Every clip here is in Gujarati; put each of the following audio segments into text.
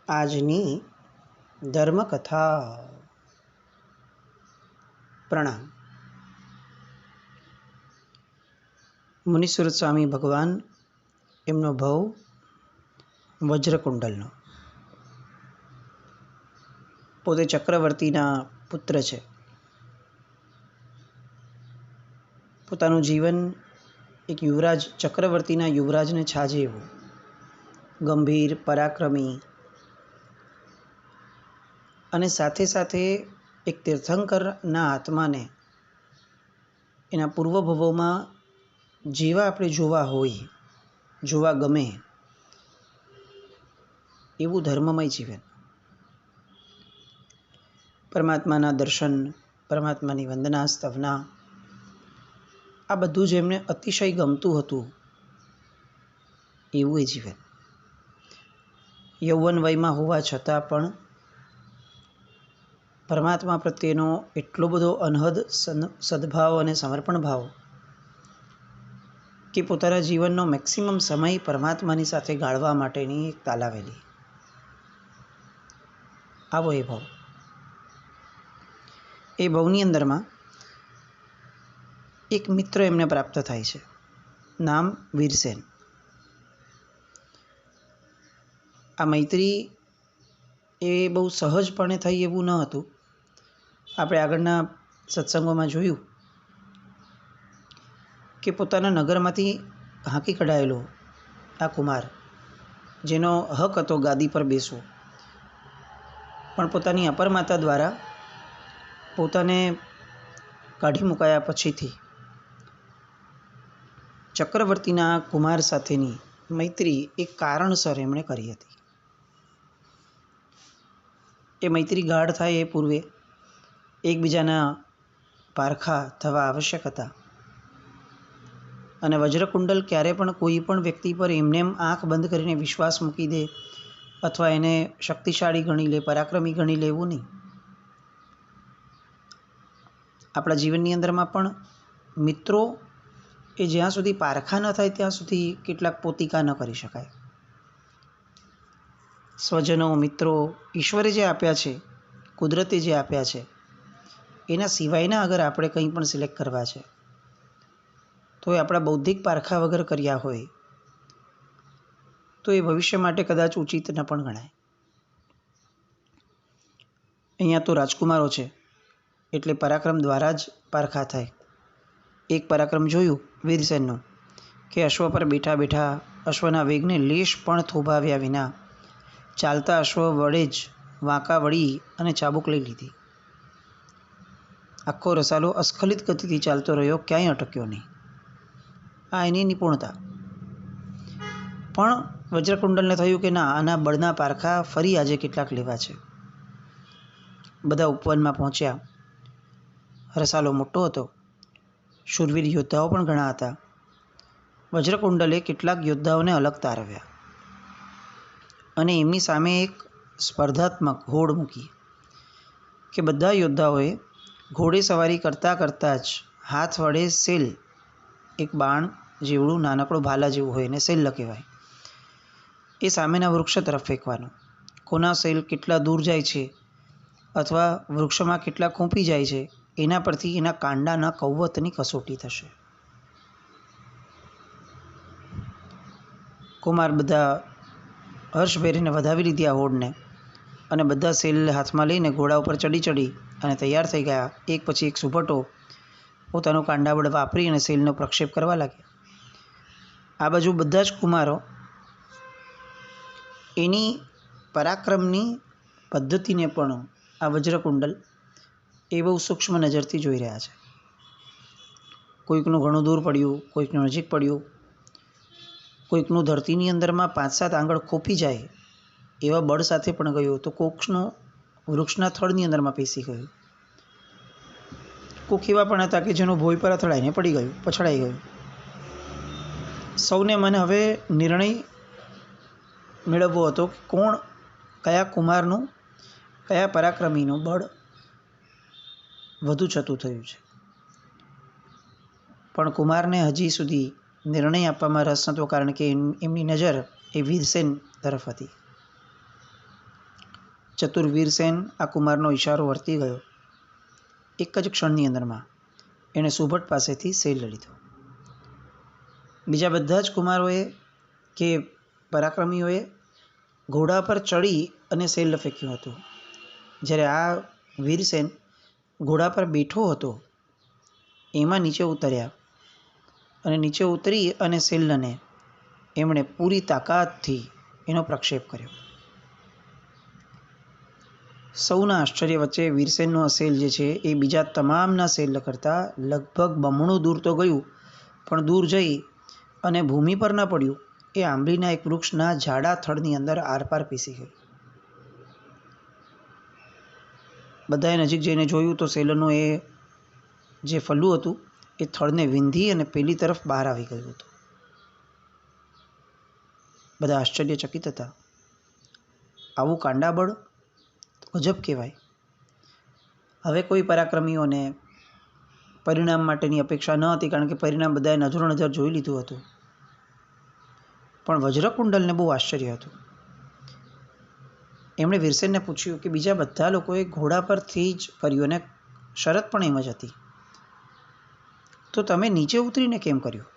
આજની ધર્મકથા. પ્રણામ. મુનિસુરત સ્વામી ભગવાન, એમનો ભવ વજ્રકુંડલનો, પોતે ચક્રવર્તીના પુત્ર છે. પોતાનું જીવન એક યુવરાજ, ચક્રવર્તીના યુવરાજને છાજે એવું ગંભીર, પરાક્રમી અને સાથે સાથે એક તીર્થંકરના આત્માને એના પૂર્વભવોમાં જેવા આપણે જોવા હોય, જોવા ગમે એવું ધર્મમય જીવન, પરમાત્માના દર્શન, પરમાત્માની વંદના, સ્તવના, આ બધું જ એમને અતિશય ગમતું હતું એવું એ જીવન. યૌવન વયમાં હોવા છતાં પણ પરમાત્મા પ્રત્યેનો એટલો બધો અનહદ સદ્ભાવ અને સમર્પણ ભાવ કે પોતાના જીવનનો મેક્સિમમ સમય પરમાત્માની સાથે ગાળવા માટેની એક તાલાવેલી. આવો એ ભાવ. એ ભાવની અંદરમાં એક મિત્ર એમને પ્રાપ્ત થાય છે, નામ વીરસેન. આ મૈત્રી એ બહુ સહજપણે થઈ એવું ન હતું. આપણે આગળના સત્સંગોમાં જોયું કે પોતાના નગરમાંથી હાંકી કઢાયેલો આ કુમાર, જેનો હક હતો ગાદી પર બેસવો, પણ પોતાની અપરમાતા દ્વારા પોતાને કાઢી મુકાયા પછીથી ચક્રવર્તીના કુમાર સાથેની મૈત્રી એક કારણસર એમણે કરી હતી. એ મૈત્રી ગાઢ થાય એ પૂર્વે એકબીજાના પારખા થવા આવશ્યક હતા. અને વજ્રકુંડલ ક્યારે પણ કોઈ પણ વ્યક્તિ પર એમને આંખ બંધ કરીને વિશ્વાસ મૂકી દે અથવા એને શક્તિશાળી ગણી લે, પરાક્રમી ગણી લેવું નહીં. આપણા જીવનની અંદરમાં પણ મિત્રો એ જ્યાં સુધી પારખા ન થાય ત્યાં સુધી કેટલાક પોતિકા ન કરી શકાય. સ્વજનો, મિત્રો ઈશ્વરે જે આપ્યા છે, કુદરતે જે આપ્યા છે, એના સિવાયના અગર આપણે કંઈ પણ સિલેક્ટ કરવા છે તો એ આપણા બૌદ્ધિક પારખા વગર કર્યા હોય તો એ ભવિષ્ય માટે કદાચ ઉચિત ન પણ ગણાય. અહીંયા તો રાજકુમારો છે એટલે પરાક્રમ દ્વારા જ પારખા થાય. એક પરાક્રમ જોયું વીરસેનનું કે અશ્વ પર બેઠા બેઠા અશ્વના વેગને લેશ પણ થોભાવ્યા વિના ચાલતા અશ્વ વડે જ વાંકા વળી અને ચાબુક લઈ લીધી. આખો રસાલો અસ્ખલિત ગતિથી ચાલતો રહ્યો, ક્યાંય અટક્યો નહીં. આ એની નિપુણતા. પણ વજ્રકુંડલને થયું કે ના, આના બળના પારખા ફરી આજે કેટલાક લેવા છે. બધા ઉપવનમાં પહોંચ્યા. રસાલો મોટો હતો, શૂરવીર યોદ્ધાઓ પણ ઘણા હતા. વજ્રકુંડલે કેટલાક યોદ્ધાઓને અલગ તારવ્યા અને એમની સામે એક સ્પર્ધાત્મક હોડ મૂકી કે બધા યોદ્ધાઓએ ઘોડે સવારી કરતાં કરતાં જ હાથ વડે સેલ, એક બાણ જેવડું નાનકડું ભાલા જેવું હોય એને સેલ કહેવાય, એ સામેના વૃક્ષ તરફ ફેંકવાનો. કોના સેલ કેટલા દૂર જાય છે અથવા વૃક્ષમાં કેટલા ખૂંપી જાય છે એના પરથી એના કાંડાના કૌવતની કસોટી થશે. કુમાર બધા હર્ષભેરીને વધાવી લીધી આ હોડને અને બધા સેલ હાથમાં લઈને ઘોડા ઉપર ચડી અને તૈયાર થઈ ગયા. એક પછી એક સુભટો પોતાનું કાંડાબળ વાપરી અને સેલનો પ્રક્ષેપ કરવા લાગ્યા. આ બાજુ બધા જ કુમારો એની પરાક્રમની પદ્ધતિને પણ આ વજ્રકુંડલ એ બહુ સૂક્ષ્મ નજરથી જોઈ રહ્યા છે. કોઈકનું ઘણું દૂર પડ્યું, કોઈકનું નજીક પડ્યું, કોઈકનું ધરતીની અંદરમાં 5-7 આંગળ ખોપી જાય એવા બળ સાથે પણ ગયું, તો કોઈકનું વૃક્ષના થડની અંદરમાં પેસી ગયું. કોઈક એવા પણ હતા કે જેનું ભોય પર અથડાઈને પડી ગયું, પછડાઈ ગયું. સૌને મને હવે નિર્ણય મેળવવો હતો કે કોણ, કયા કુમારનું, કયા પરાક્રમીનું બળ વધુ છતું થયું છે. પણ કુમારને હજી સુધી નિર્ણય આપવામાં રસ નહોતો, કારણ કે એમની નજર એ વીરસેન તરફ હતી. ચતુર વીરસેન આ કુમારનો ઇશારો વર્તી ગયો. એક જ ક્ષણની અંદરમાં એણે સુભટ પાસેથી શૈલ લીધો. બીજા બધા જ કુમારોએ કે પરાક્રમીઓએ ઘોડા પર ચડી અને શૈલ ફેંક્યું હતું. જ્યારે આ વીરસેન ઘોડા પર બેઠો હતો એમાં નીચે ઉતર્યા અને નીચે ઉતરી અને શૈલને એમણે પૂરી તાકાતથી એનો પ્રક્ષેપ કર્યો. સૌના આશ્ચર્ય વચ્ચે વીરસેનનું આ શૈલ જે છે એ બીજા તમામના શૈલ કરતાં લગભગ બમણું દૂર તો ગયું, પણ દૂર જઈ અને ભૂમિ પર ન પડ્યું. એ આંબલીના એક વૃક્ષના જાડા થડની અંદર આરપાર પીસી ગયું. બધાએ નજીક જઈને જોયું તો શૈલનું એ જે ફલ્લું હતું એ થડને વિંધી અને પેલી તરફ બહાર આવી ગયું હતું. બધા આશ્ચર્યચકિત હતા. આવું કાંડાબળ ગજબ કહેવાય. હવે કોઈ પરાક્રમીઓને પરિણામ માટેની અપેક્ષા ન હતી, કારણ કે પરિણામ બધાએ નજર જોઈ લીધું હતું. પણ વજ્રકુંડલને બહુ આશ્ચર્ય હતું. એમણે વીરસેનને પૂછ્યું કે બીજા બધા લોકોએ ઘોડા પરથી જ કર્યું અને શરત પણ એમ જ હતી, તો તમે નીચે ઉતરીને કેમ કર્યું?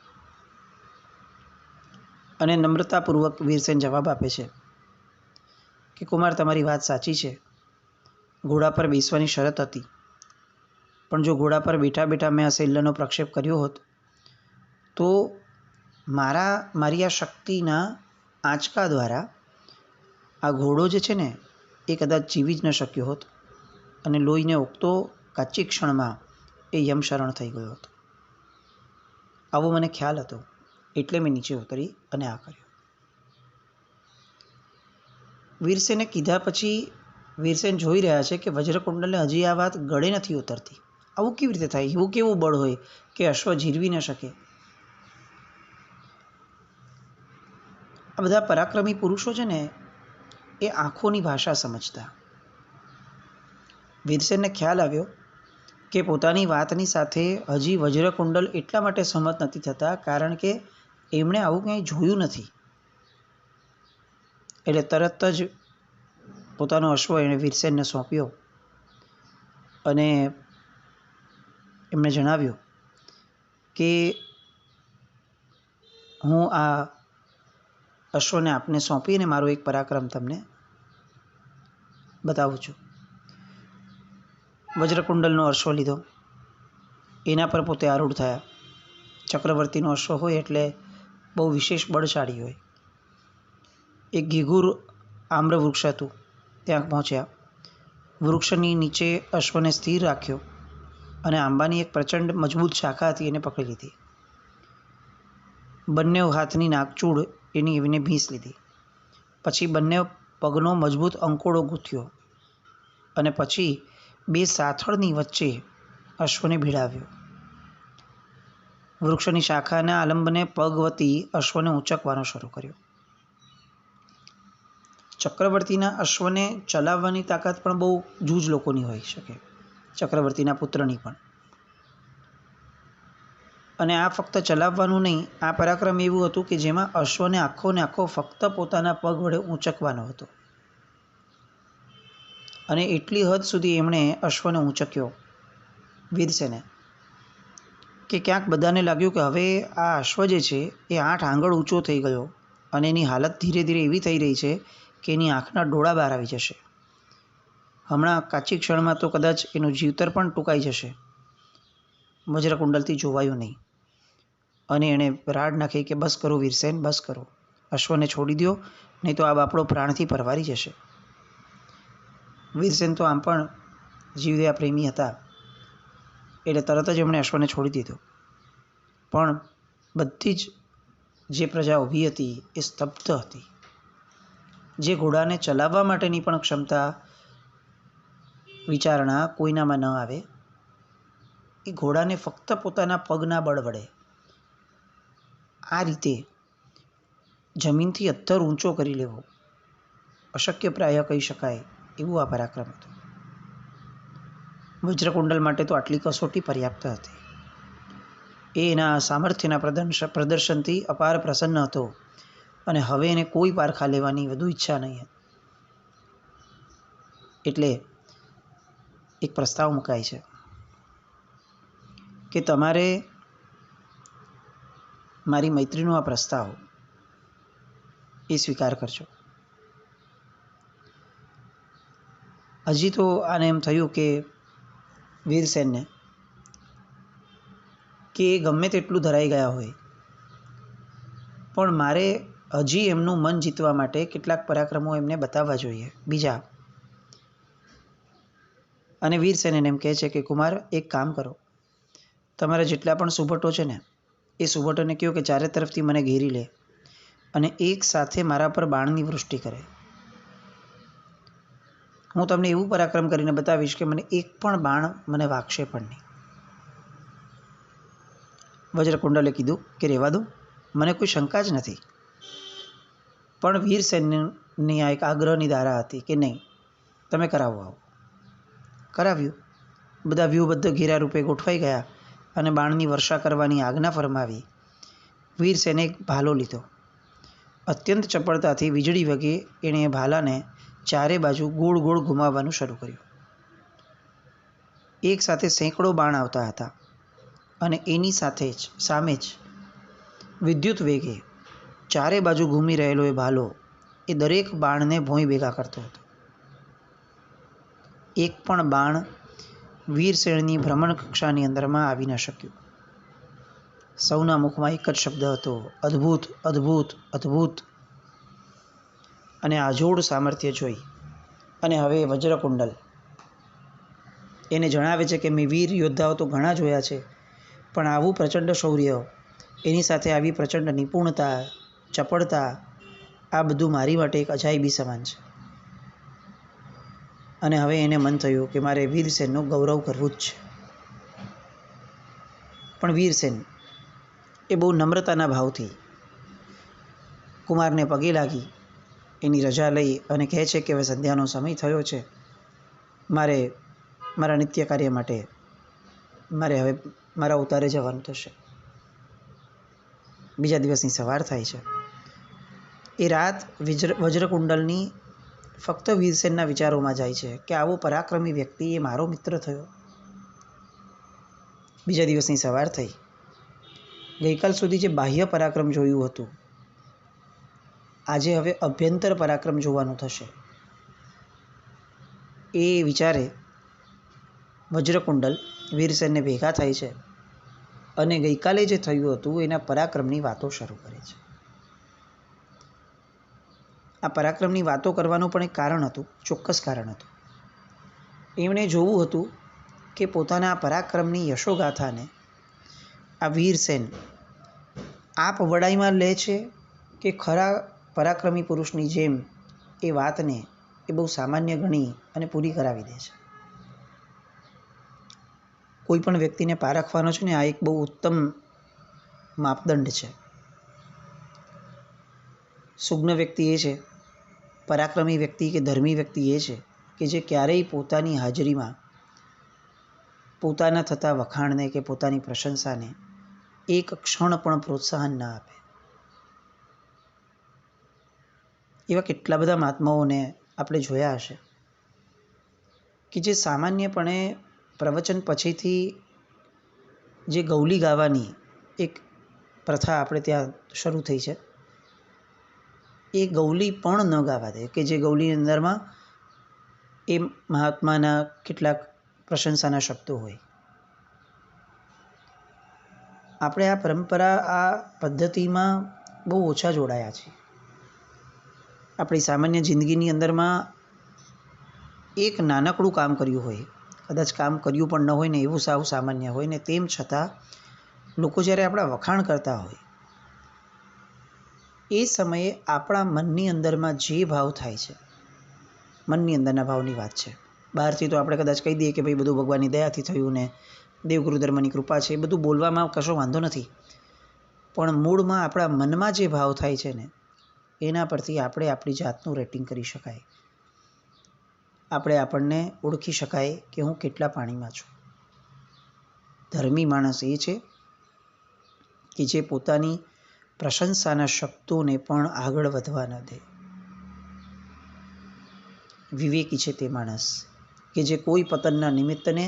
અને નમ્રતાપૂર્વક વીરસેન જવાબ આપે છે કે કુમાર, તમારી વાત સાચી છે. ઘોડા પર બેસવાની શરત હતી, પણ જો ઘોડા પર બેઠા બેઠા મેં આ શૈલ્યનો પ્રક્ષેપ કર્યો હોત તો મારી આ શક્તિના આંચકા દ્વારા આ ઘોડો જે છે ને એ કદાચ જીવી જ ન શક્યો હોત અને લોહીને ઓગતો કાચી ક્ષણમાં એ યમશરણ થઈ ગયો હતો. આવો મને ખ્યાલ હતો, એટલે મેં નીચે ઉતરી અને આ કર્યું. વીરસેને કીધા પછી વીરસેન જોઈ રહ્યા છે કે વજ્રકુંડલને હજી આ વાત ગળે નથી ઉતરતી. આવું કેવી રીતે થાય? એવું કેવું બળ હોય કે અશ્વ જીરવી ન શકે? આ બધા પરાક્રમી પુરુષો છે ને એ આંખોની ભાષા સમજતા. વીરસેનને ખ્યાલ આવ્યો કે પોતાની વાતની સાથે હજી વજ્રકુંડલ એટલા માટે સહમત નથી થતા કારણ કે એમણે આવું કંઈ જોયું નથી. એટલે તરત જ પોતાનો અશ્વ એણે વીરસેનને સોંપ્યો અને એમણે જણાવ્યું કે હું આ અશ્વને આપને સોંપીને મારો એક પરાક્રમ તમને બતાવું છું. વજ્રકુંડલનો અશ્વ લીધો, એના પર પોતે આરૂઢ થયા. ચક્રવર્તીનો અશ્વ હોય એટલે બહુ વિશેષ બળશાળી હોય. એક ઘીઘુર આમ્ર વૃક્ષ હતું, ત્યાં પહોંચ્યા. વૃક્ષની નીચે અશ્વને સ્થિર રાખ્યો અને આંબાની એક પ્રચંડ મજબૂત શાખા હતી એને પકડી લીધી. બંને હાથની નાકચૂડ એને ભીંસ લીધી. પછી બંને પગનો મજબૂત અંકોડો ગૂંથ્યો અને પછી બે સાથળની વચ્ચે અશ્વને ભીડાવ્યો. વૃક્ષની શાખાના આલંબને પગ વતી અશ્વને ઊંચકવાનો શરૂ કર્યો. ચક્રવર્તીના અશ્વને ચલાવવાની તાકાત પણ બહુ જૂજ લોકોની હોઈ શકે, ચક્રવર્તીના પુત્રની પણ. અને આ ફક્ત ચલાવવાનું નહીં, આ પરાક્રમ એવું હતું કે જેમાં અશ્વને આખો ને આખો ફક્ત પોતાના પગ વડે ઊંચકવાનો હતો. અને એટલી હદ સુધી એમણે અશ્વને ઊંચક્યો વીરસેને કે ક્યાંક બધાને લાગ્યું કે હવે આ અશ્વ જે છે એ 8 આંગળ ઊંચો થઈ ગયો અને એની હાલત ધીરે ધીરે એવી થઈ રહી છે કે એની આંખના ડોળા બહાર આવી જશે. હમણાં કાચી ક્ષણમાં તો કદાચ એનું જીવતર પણ ટૂંકાઈ જશે. વજ્રકુંડલથી જોવાયું નહીં અને એણે રાડ નાખી કે બસ કરો વીરસેન, બસ કરો, અશ્વને છોડી દો, નહીં તો આ બાપડો પ્રાણથી પરવારી જશે. વીરસેન તો આમ પણ જીવદયા પ્રેમી હતા એટલે તરત જ એમણે અશ્વને છોડી દીધો. પણ બધી જ જે પ્રજા ઊભી હતી એ સ્તબ્ધ હતી. જે ઘોડાને ચલાવવા માટેની પણ ક્ષમતા વિચારણા કોઈનામાં ન આવે, એ ઘોડાને ફક્ત પોતાના પગના બળ વડે આ રીતે જમીનથી અત્તર ઊંચો કરી લેવો અશક્ય પ્રાય કહી શકાય એવું આ પરાક્રમ હતું. વજ્રકુંડલ માટે તો આટલી કસોટી પર્યાપ્ત હતી. એ એના સામર્થ્યના પ્રદર્શનથી અપાર પ્રસન્ન હતો અને હવે એને કોઈ પારખા લેવાની વધુ ઈચ્છા નહીં. એટલે એક પ્રસ્તાવ મુકાય છે કે તમારે મારી મૈત્રીનો આ પ્રસ્તાવ એ સ્વીકાર કરજો. હજી તો આને એમ થયું કે વીરસેનને કે એ ગમે તેટલું ધરાઈ ગયા હોય, પણ મારે હજી એમનું મન જીતવા માટે કેટલાક પરાક્રમો એમને બતાવવા જોઈએ બીજા. અને વીરસેન એને એમ કહે છે કે કુમાર, એક કામ કરો, તમારા જેટલા પણ સુભટો છે ને એ સુભટોને કહો કે ચારે તરફથી મને ઘેરી લે અને એક સાથે મારા પર બાણની વૃષ્ટિ કરે. હું તમને એવું પરાક્રમ કરીને બતાવીશ કે મને એક પણ બાણ મને વાગશે પણ નહીં. વજ્રકુંડલે કીધું કે રહેવા દો, મને કોઈ શંકા જ નથી. પણ વીરસેનની આ એક આગ્રહની ધારા હતી કે નહીં, તમે કરાવો. આવો કરાવ્યું. બધા વ્યૂહબદ્ધ ઘેરા રૂપે ગોઠવાઈ ગયા અને બાણની વર્ષા કરવાની આજ્ઞા ફરમાવી. વીરસેને એક ભાલો લીધો. અત્યંત ચપળતાથી વીજળી વગે એણે ભાલાને ચારે બાજુ ગોળ ગોળ ઘુમાવવાનું શરૂ કર્યું. એક સાથે સેંકડો બાણ આવતા હતા અને એની સાથે જ સામે જ વિદ્યુત વેગે ચારે બાજુ ઘૂમી રહેલો એ ભાલો એ દરેક બાણને ભોંય ભેગા કરતો હતો. એક પણ બાણ વીરસેનની ભ્રમણ કક્ષાની અંદરમાં આવી ન શક્યું. સૌના મુખમાં એક જ શબ્દ હતો, અદ્ભુત, અદ્ભુત, અદ્ભુત. અને આજોડ સામર્થ્ય જોઈ અને હવે વજ્રકુંડલ એને જણાવે છે કે મેં વીર યોદ્ધાઓ તો ઘણા જોયા છે, પણ આવું પ્રચંડ શૌર્ય, એની સાથે આવી પ્રચંડ નિપુણતા, ચપળતા, આ બધું મારી માટે એક અજાયબી સમાન છે. અને હવે એને મન થયું કે મારે વીરસેનનું ગૌરવ કરવું જ છે. પણ વીરસેન એ બહુ નમ્રતાના ભાવથી કુમારને પગે લાગી એની રજા લઈ અને કહે છે કે હવે સંધ્યાનો સમય થયો છે, મારે મારા નિત્ય કાર્ય માટે મારે હવે મારા ઉતારે જવાનું થશે. બીજા દિવસની સવાર થાય છે. એ રાત વજ્રકુંડલની ફક્ત વીરસેનના વિચારોમાં જાય છે કે આવો પરાક્રમી વ્યક્તિ એ મારો મિત્ર થયો. બીજા દિવસની સવાર થઈ. ગઈકાલ સુધી જે બાહ્ય પરાક્રમ જોયું હતું, આજે હવે અભ્યંતર પરાક્રમ જોવાનું થશે. એ વિચારે વજ્રકુંડલ વીરસેનને ભેગા થાય છે અને ગઈકાલે જે થયું હતું એના પરાક્રમની વાતો શરૂ કરે છે. આ પરાક્રમની વાતો કરવાનું પણ એક કારણ હતું, ચોક્કસ કારણ હતું. એમણે જોવું હતું કે પોતાના પરાક્રમની યશોગાથાને આ વીરસેન આપ વડાઈમાં લે છે કે ખરા પરાક્રમી પુરુષની જેમ એ વાતને એ બહુ સામાન્ય ગણી અને પૂરી કરાવી દે છે. કોઈ પણ વ્યક્તિને પારખવાનો છે ને આ એક બહુ ઉત્તમ માપદંડ છે. સુજ્ઞ વ્યક્તિ એ છે, પરાક્રમી વ્યક્તિ કે ધર્મી વ્યક્તિ એ છે કે જે ક્યારેય પોતાની હાજરીમાં પોતાના થતા વખાણને કે પોતાની પ્રશંસાને એક ક્ષણ પણ પ્રોત્સાહન ના આપે. એવા કેટલા બધા મહાત્માઓને આપણે જોયા હશે કે જે સામાન્યપણે પ્રવચન પછીથી જે ગૌલી ગાવાની એક પ્રથા આપણે ત્યાં શરૂ થઈ છે, એ ગૌલી પણ ન ગાવા દે, કે જે ગૌલીની અંદરમાં એ મહાત્માના કેટલાક પ્રશંસાના શબ્દો હોય. આપણે આ પરંપરા, આ પદ્ધતિમાં બહુ ઓછા જોડાયા છીએ. આપણી સામાન્ય જિંદગીની અંદરમાં એક નાનકડું કામ કર્યું હોય, કદાચ કામ કર્યું પણ ન હોય ને એવું સાવ સામાન્ય હોય ને, તેમ છતાં લોકો જ્યારે આપણા વખાણ કરતા હોય એ સમયે આપણા મનની અંદરમાં જે ભાવ થાય છે, મનની અંદરના ભાવની વાત છે. બહારથી તો આપણે કદાચ કહી દઈએ કે ભાઈ બધું ભગવાનની દયાથી થયું ને દેવગુરુ ધર્મની કૃપા છે, એ બધું બોલવામાં કશો વાંધો નથી. પણ મૂળમાં આપણા મનમાં જે ભાવ થાય છે ને એના પરથી આપણે આપણી જાતનું રેટિંગ કરી શકાય. આપણે આપણને ઓળખી શકાય કે હું કેટલા પાણીમાં છું. ધર્મી માણસ એ છે કે જે પોતાની પ્રશંસાના શબ્દોને પણ આગળ વધવા ન દે. વિવેકી છે તે માણસ કે જે કોઈ પતનના નિમિત્તને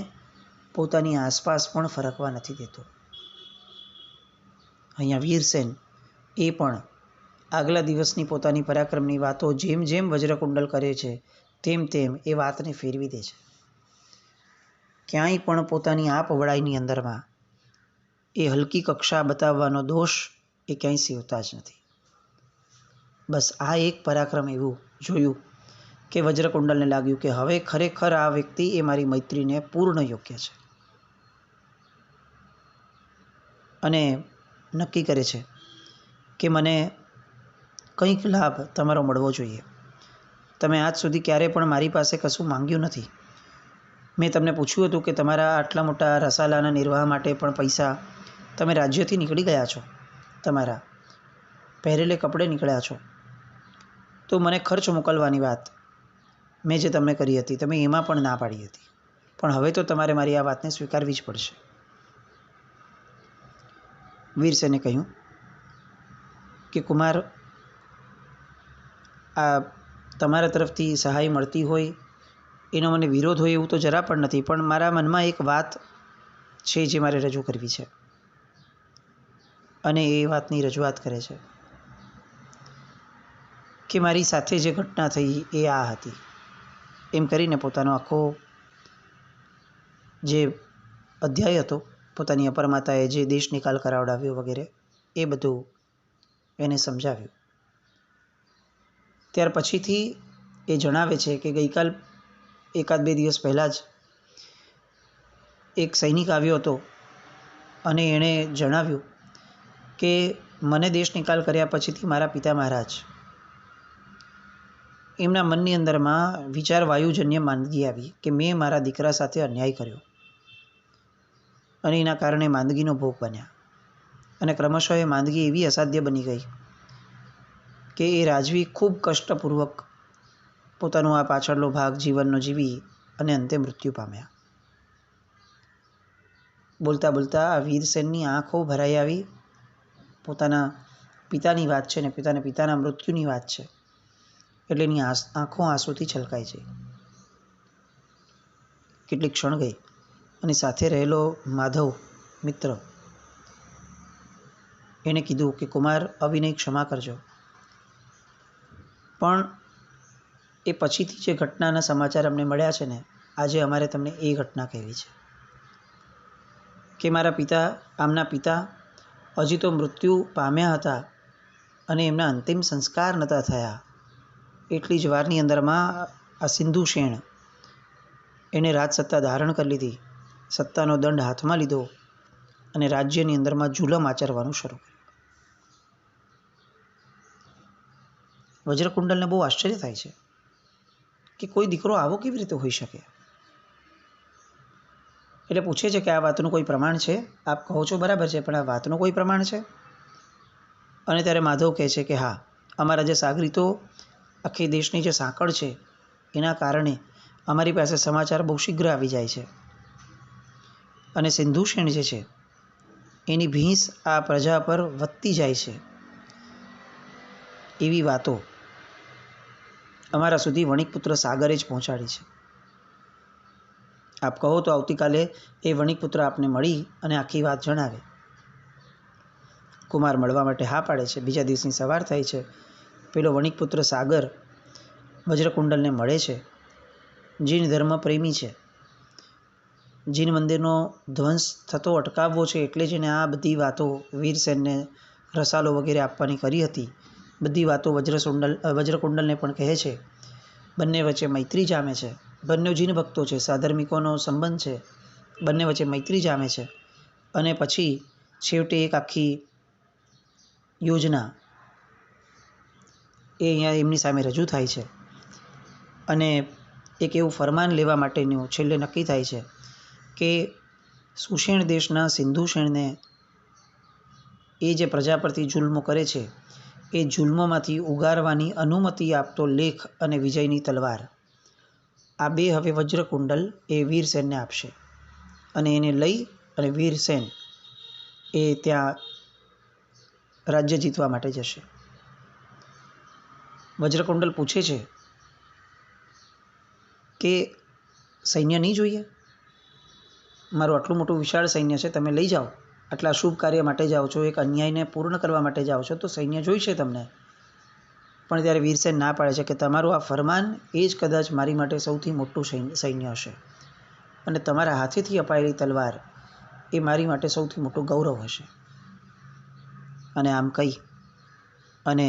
પોતાની આસપાસ પણ ફરકવા નથી દેતો. અહીંયા વીરસેન એ પણ આગલા દિવસની પોતાની પરાક્રમની વાતો જેમ જેમ વજ્રકુંડલ કરે છે તેમ તેમ એ વાતને ફેરવી દે છે. ક્યાંય પણ પોતાની આપવડાઈની અંદરમાં એ હલકી કક્ષા બતાવવાનો દોષ એ ક્યાંય સેવતા જ નથી. બસ આ એક પરાક્રમ એવું જોયું કે વજ્રકુંડલને લાગ્યું કે હવે ખરેખર આ વ્યક્તિ એ મારી મૈત્રીને પૂર્ણ યોગ્ય છે, અને નક્કી કરે છે કે મને કંઈક લાભ તમારો મળવો જોઈએ. તમે આજ સુધી ક્યારેય પણ મારી પાસે કશું માંગ્યું નથી. મેં તમને પૂછ્યું હતું કે તમારા આટલા મોટા રસાલાના નિર્વાહ માટે પણ પૈસા તમે રાજ્યથી નીકળી ગયા છો, તમારા પહેરેલે કપડે નીકળ્યા છો, તો મને ખર્ચ મોકલવાની વાત મેં જે તમને કરી હતી તમે એમાં પણ ના પાડી હતી. પણ હવે તો તમારે મારી આ વાતને સ્વીકારવી જ પડશે. વીરસેને કહ્યું કે કુમાર, આ તમારા તરફથી સહાય મળતી હોય એનો મને વિરોધ હોય એવું તો જરા પણ નથી, પણ મારા મનમાં એક વાત છે જે મારે રજૂ કરવી છે. અને એ વાતની રજૂઆત કરે છે કે મારી સાથે જે ઘટના થઈ એ આ હતી. એમ કરીને પોતાનો આખો જે અધ્યાય હતો, પોતાની અપરમાતાએ જે દેશ નિકાલ કરાવડાવ્યો વગેરે એ બધું એને સમજાવ્યું. ત્યાર પછીથી એ જણાવે છે કે ગઈકાલ એકાદ બે દિવસ પહેલાં જ એક સૈનિક આવ્યો હતો અને એણે જણાવ્યું કે મને દેશ નિકાલ કર્યા પછીથી મારા પિતા મહારાજ એમના મનની અંદરમાં વિચાર વાયુજન્ય માંદગી આવી કે મેં મારા દીકરા સાથે અન્યાય કર્યો અને એના કારણે માંદગીનો ભોગ બન્યા. અને ક્રમશઃ એ માંદગી એવી અસાધ્ય બની ગઈ કે એ રાજવી ખૂબ કષ્ટપૂર્વક પોતાનો આ પાછળનો ભાગ જીવનનો જીવી અને અંતે મૃત્યુ પામ્યા. બોલતા બોલતા આ વીરસેનની આંખો ભરાઈ આવી. પોતાના પિતાની વાત છે ને પિતાના મૃત્યુની વાત છે એટલે એની આંખો આંસુથી છલકાઈ જાય. કેટલીક ક્ષણ ગઈ અને સાથે રહેલો માધવ મિત્ર એણે કીધું કે કુમાર, અવિનય ક્ષમા કરજો, પણ એ પછીથી જે ઘટનાના સમાચાર અમને મળ્યા છે ને, આજે અમારે તમને એ ઘટના કહેવી છે કે મારા પિતા, આમના પિતા હજી તો મૃત્યુ પામ્યા હતા અને એમના અંતિમ સંસ્કાર નહોતા થયા એટલી જ વારની અંદરમાં આ સિંધુસેણ એણે રાજસત્તા ધારણ કરી લીધી, સત્તાનો દંડ હાથમાં લીધો અને રાજ્યની અંદરમાં જુલમ આચરવાનું શરૂ કર્યું. વજ્રકુંડલને બહુ આશ્ચર્ય થાય છે કે કોઈ દીકરો આવો કેવી રીતે હોઈ શકે. એટલે પૂછે છે કે આ વાતનું કોઈ પ્રમાણ છે? આપ કહો છો બરાબર છે, પણ આ વાતનું કોઈ પ્રમાણ છે? અને ત્યારે માધવ કહે છે કે હા, અમારા જે સાગરીતો આખી દેશની જે સાંકળ છે એના કારણે અમારી પાસે સમાચાર બહુ શીઘ્ર આવી જાય છે અને સિંધુસેણ જે છે એની ભીંસ આ પ્રજા પર વધતી જાય છે એવી વાતો અમારા સુધી વણિકપુત્ર સાગરે જ પહોંચાડી છે. આપ કહો તો આવતીકાલે એ વણિકપુત્ર આપને મળી અને આખી વાત જણાવે. કુમાર મળવા માટે હા પાડે છે. બીજા દિવસની સવાર થાય છે. પેલો વણિકપુત્ર સાગર વજ્રકુંડલને મળે છે. જીન ધર્મ પ્રેમી છે. જીન મંદિરનો ધ્વંસ થતો અટકાવવો છે એટલે જ એને આ બધી વાતો વીરસેનને રસાલો વગેરે આપવાની કરી હતી. બધી વાતો વજ્રકુંડલને પણ કહે છે. બંને વચ્ચે મૈત્રી જામે છે. બંને જીન ભક્તો છે, સાધર્મિકોનો સંબંધ છે, બંને વચ્ચે મૈત્રી જામે છે. અને પછી છેવટે એક આખી યોજના એ અહીંયા એમની સામે રજૂ થાય છે અને એક એવું ફરમાન લેવા માટેનું છેલ્લે નક્કી થાય છે કે સુષેણ દેશના સિંધુસેણને એ જે પ્રજા પરથી જુલ્મો કરે છે એ જુલ્મોમાંથી ઉગારવાની અનુમતિ આપતો લેખ અને વિજયની તલવાર, આ બે હવે વજ્રકુંડલ એ વીરસેનને આપશે અને એને લઈ અને વીરસેન એ ત્યાં રાજ્ય જીતવા માટે જશે. વજ્રકુંડલ પૂછે છે કે સૈન્ય નહીં જોઈએ? મારું આટલું મોટું વિશાળ સૈન્ય છે, તમે લઈ જાઓ, આટલા શુભ કાર્ય માટે જાઓ છો, એક અન્યાયને પૂર્ણ કરવા માટે જાઓ છો, તો સૈન્ય જોઈશે તમને. પણ ત્યારે વીરસેન ના પાડે છે કે તમારું આ ફરમાન એ જ કદાચ મારી માટે સૌથી મોટું સૈન્ય હશે, અને તમારા હાથેથી અપાયેલી તલવાર એ મારી માટે સૌથી મોટું ગૌરવ હશે. અને આમ કહી અને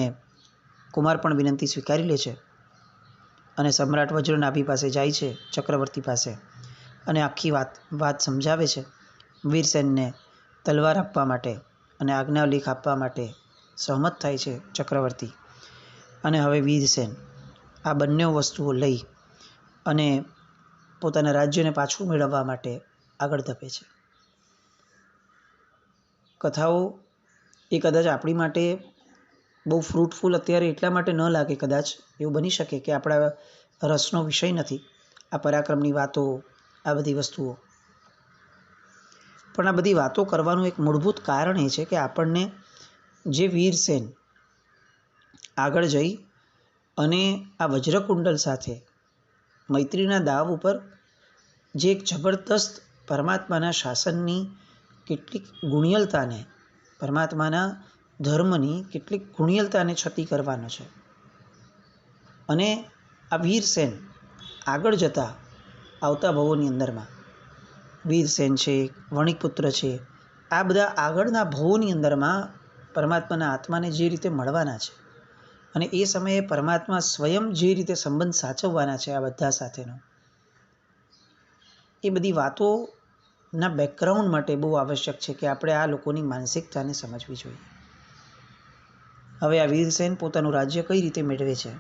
કુમાર પણ વિનંતી સ્વીકારી લે છે અને સમ્રાટ વજ્રનાભી પાસે જાય છે, ચક્રવર્તી પાસે, અને આખી વાત સમજાવે છે. વીરસેનને તલવાર આપવા માટે અને આજ્ઞાલેખ આપવા માટે સહમત થાય છે ચક્રવર્તી. અને હવે વીરસેન આ બંને વસ્તુઓ લઈ અને પોતાના રાજ્યને પાછું મેળવવા માટે આગળ ધપે છે. કથાઓ એ કદાચ આપણી માટે બહુ ફ્રૂટફુલ અત્યારે એટલા માટે ન લાગે, કદાચ એવું બની શકે કે આપણા રસનો વિષય નથી આ પરાક્રમની વાતો, આ બધી વસ્તુઓ. પણ આ બધી વાતો કરવાનું એક મૂળભૂત કારણ એ છે કે આપણને જે વીરસેન આગળ જઈ અને આ વજ્રકુંડલ સાથે મૈત્રીના દાવ ઉપર જે એક જબરદસ્ત પરમાત્માના શાસનની કેટલીક ગુણિયલતાને, પરમાત્માના ધર્મની કેટલીક ગુણિયલતાને છતી કરવાનો છે. અને આ વીરસેન આગળ જતા આવતા ભવોની અંદરમાં વીરસેન છે, વણિકપુત્ર છે, આ બધા આગળના ભવોની અંદરમાં પરમાત્માના આત્માને જે રીતે મળવાના છે અને એ સમયે પરમાત્મા સ્વયં જે રીતે સંબંધ સાચવવાના છે આ બધા સાથેનો, એ બધી વાતોના બેકગ્રાઉન્ડ માટે બહુ આવશ્યક છે કે આપણે આ લોકોની માનસિકતાને સમજવી જોઈએ. હવે આ વીરસેન પોતાનું રાજ્ય કઈ રીતે મેળવે છે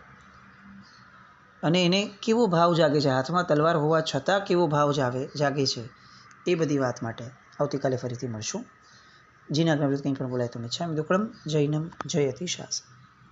અને એને કેવો ભાવ જાગે છે, હાથમાં તલવાર હોવા છતાં કેવો ભાવ જાગે છે, એ બધી વાત માટે આવતીકાલે ફરીથી મળશું. જીના કંઈ પણ બોલાય તો મિચ્છામિ દુક્કડમ. જૈનમ જયતિ શાસનમ.